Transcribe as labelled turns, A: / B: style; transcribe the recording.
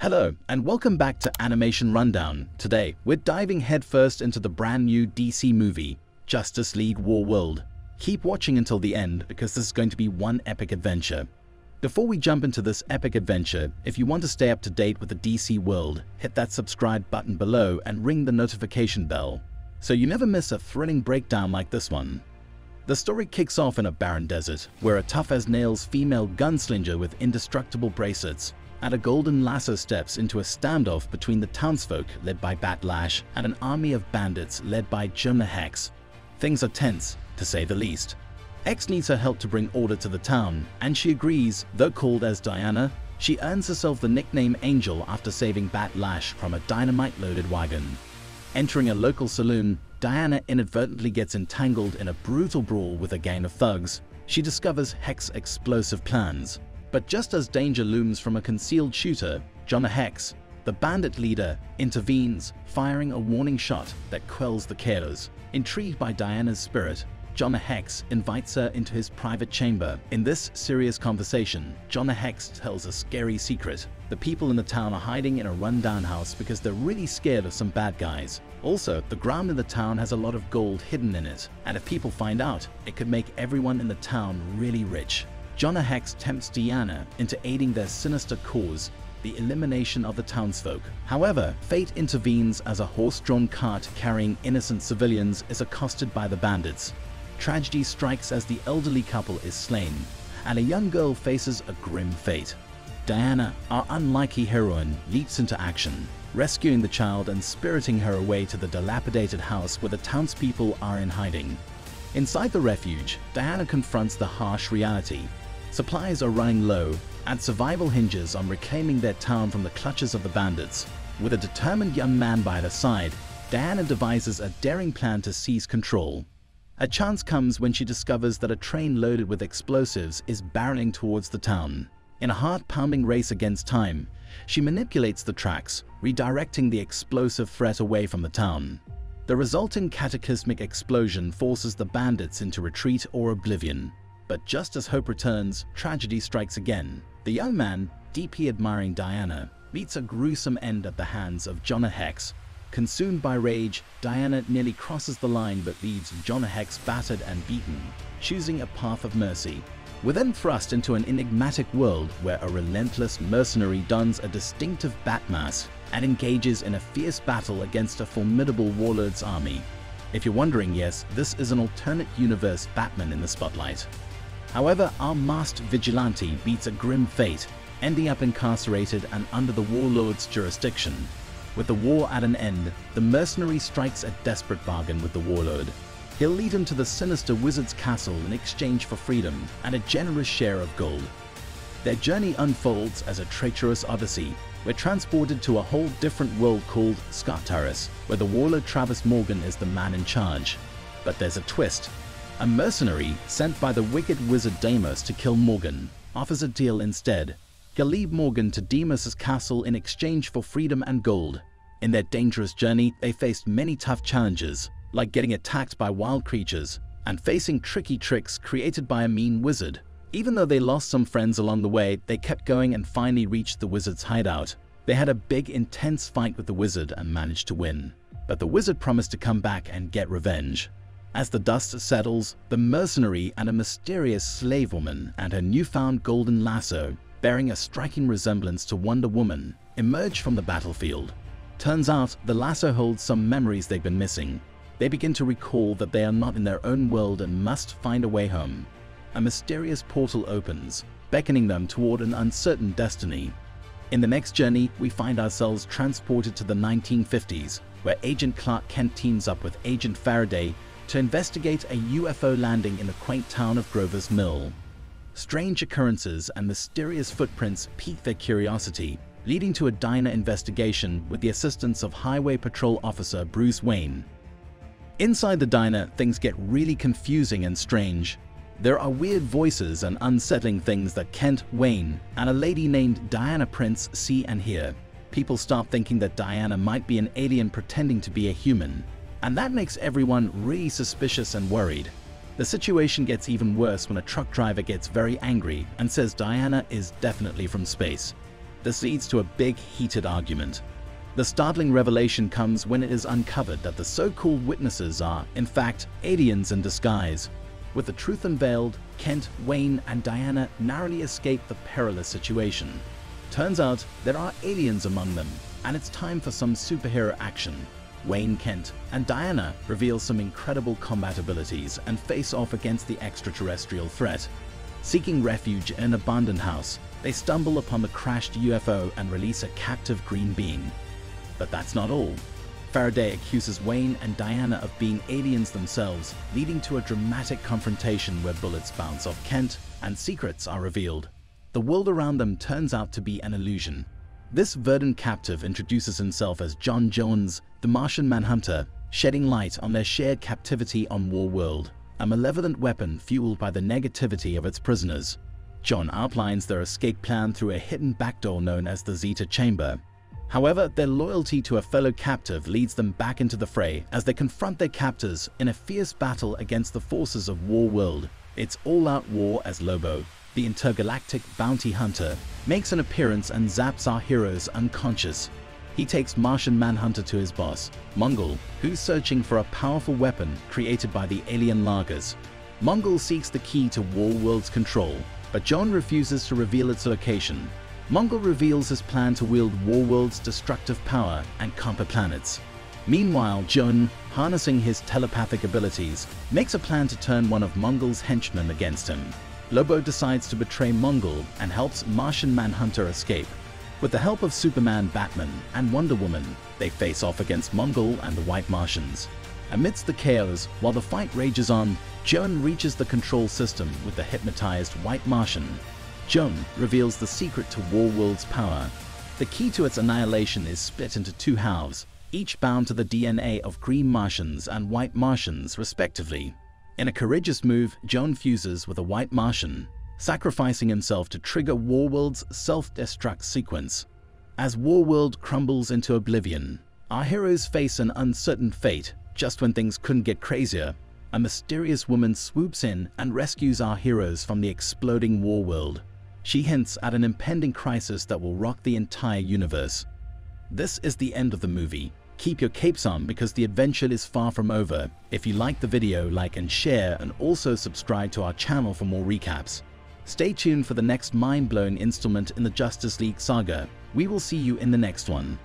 A: Hello, and welcome back to Animation Rundown. Today, we're diving headfirst into the brand new DC movie, Justice League Warworld. Keep watching until the end because this is going to be one epic adventure. Before we jump into this epic adventure, if you want to stay up to date with the DC world, hit that subscribe button below and ring the notification bell, so you never miss a thrilling breakdown like this one. The story kicks off in a barren desert, where a tough-as-nails female gunslinger with indestructible bracelets and a golden lasso steps into a standoff between the townsfolk led by Batlash and an army of bandits led by Jonah Hex. Things are tense, to say the least. X needs her help to bring order to the town, and she agrees. Though called as Diana, she earns herself the nickname Angel after saving Batlash from a dynamite-loaded wagon. Entering a local saloon, Diana inadvertently gets entangled in a brutal brawl with a gang of thugs. She discovers Hex's explosive plans. But just as danger looms from a concealed shooter, Jonah Hex, the bandit leader, intervenes, firing a warning shot that quells the chaos. Intrigued by Diana's spirit, Jonah Hex invites her into his private chamber. In this serious conversation, Jonah Hex tells a scary secret. The people in the town are hiding in a rundown house because they're really scared of some bad guys. Also, the ground in the town has a lot of gold hidden in it, and if people find out, it could make everyone in the town really rich. Jonah Hex tempts Diana into aiding their sinister cause, the elimination of the townsfolk. However, fate intervenes as a horse-drawn cart carrying innocent civilians is accosted by the bandits. Tragedy strikes as the elderly couple is slain, and a young girl faces a grim fate. Diana, our unlikely heroine, leaps into action, rescuing the child and spiriting her away to the dilapidated house where the townspeople are in hiding. Inside the refuge, Diana confronts the harsh reality. Supplies are running low, and survival hinges on reclaiming their town from the clutches of the bandits. With a determined young man by her side, Diana devises a daring plan to seize control. A chance comes when she discovers that a train loaded with explosives is barreling towards the town. In a heart-pounding race against time, she manipulates the tracks, redirecting the explosive threat away from the town. The resulting cataclysmic explosion forces the bandits into retreat or oblivion. But just as hope returns, tragedy strikes again. The young man, deeply admiring Diana, meets a gruesome end at the hands of Jonah Hex. Consumed by rage, Diana nearly crosses the line but leaves Jonah Hex battered and beaten, choosing a path of mercy. We're then thrust into an enigmatic world where a relentless mercenary dons a distinctive bat mask and engages in a fierce battle against a formidable warlord's army. If you're wondering, yes, this is an alternate universe Batman in the spotlight. However, our masked vigilante beats a grim fate, ending up incarcerated and under the warlord's jurisdiction. With the war at an end, the mercenary strikes a desperate bargain with the warlord. He'll lead him to the sinister wizard's castle in exchange for freedom and a generous share of gold. Their journey unfolds as a treacherous odyssey. We're transported to a whole different world called Skartaris, where the warlord Travis Morgan is the man in charge. But there's a twist. A mercenary sent by the wicked wizard Deimos to kill Morgan offers a deal instead. He'll lead Morgan to Deimos' castle in exchange for freedom and gold. In their dangerous journey, they faced many tough challenges, like getting attacked by wild creatures and facing tricky tricks created by a mean wizard. Even though they lost some friends along the way, they kept going and finally reached the wizard's hideout. They had a big, intense fight with the wizard and managed to win. But the wizard promised to come back and get revenge. As the dust settles, the mercenary and a mysterious slave woman and her newfound golden lasso, bearing a striking resemblance to Wonder Woman, emerge from the battlefield. Turns out, the lasso holds some memories they've been missing. They begin to recall that they are not in their own world and must find a way home. A mysterious portal opens, beckoning them toward an uncertain destiny. In the next journey, we find ourselves transported to the 1950s, where Agent Clark Kent teams up with Agent Faraday to investigate a UFO landing in the quaint town of Grover's Mill. Strange occurrences and mysterious footprints pique their curiosity, leading to a diner investigation with the assistance of Highway Patrol Officer Bruce Wayne. Inside the diner, things get really confusing and strange. There are weird voices and unsettling things that Kent, Wayne, and a lady named Diana Prince see and hear. People start thinking that Diana might be an alien pretending to be a human, and that makes everyone really suspicious and worried. The situation gets even worse when a truck driver gets very angry and says Diana is definitely from space. This leads to a big, heated argument. The startling revelation comes when it is uncovered that the so-called witnesses are, in fact, aliens in disguise. With the truth unveiled, Kent, Wayne, and Diana narrowly escape the perilous situation. Turns out there are aliens among them, and it's time for some superhero action. Wayne, Kent, and Diana reveal some incredible combat abilities and face off against the extraterrestrial threat. Seeking refuge in an abandoned house, they stumble upon the crashed UFO and release a captive green being. But that's not all. Faraday accuses Wayne and Diana of being aliens themselves, leading to a dramatic confrontation where bullets bounce off Kent and secrets are revealed. The world around them turns out to be an illusion. This verdant captive introduces himself as John Jones, the Martian Manhunter, shedding light on their shared captivity on Warworld, a malevolent weapon fueled by the negativity of its prisoners. John outlines their escape plan through a hidden backdoor known as the Zeta Chamber. However, their loyalty to a fellow captive leads them back into the fray as they confront their captors in a fierce battle against the forces of Warworld. It's all-out war as Lobo, the intergalactic bounty hunter, makes an appearance and zaps our heroes unconscious. He takes Martian Manhunter to his boss, Mongol, who's searching for a powerful weapon created by the alien Lagers. Mongol seeks the key to Warworld's control, but John refuses to reveal its location. Mongol reveals his plan to wield Warworld's destructive power and conquer planets. Meanwhile, John, harnessing his telepathic abilities, makes a plan to turn one of Mongol's henchmen against him. Lobo decides to betray Mongol and helps Martian Manhunter escape. With the help of Superman, Batman, and Wonder Woman, they face off against Mongol and the White Martians. Amidst the chaos, while the fight rages on, Joan reaches the control system with the hypnotized White Martian. Joan reveals the secret to Warworld's power. The key to its annihilation is split into two halves, each bound to the DNA of Green Martians and White Martians, respectively. In a courageous move, Joan fuses with a White Martian, sacrificing himself to trigger Warworld's self-destruct sequence. As Warworld crumbles into oblivion, our heroes face an uncertain fate. Just when things couldn't get crazier, a mysterious woman swoops in and rescues our heroes from the exploding Warworld. She hints at an impending crisis that will rock the entire universe. This is the end of the movie. Keep your capes on because the adventure is far from over. If you liked the video, like and share, and also subscribe to our channel for more recaps. Stay tuned for the next mind-blowing installment in the Justice League saga. We will see you in the next one.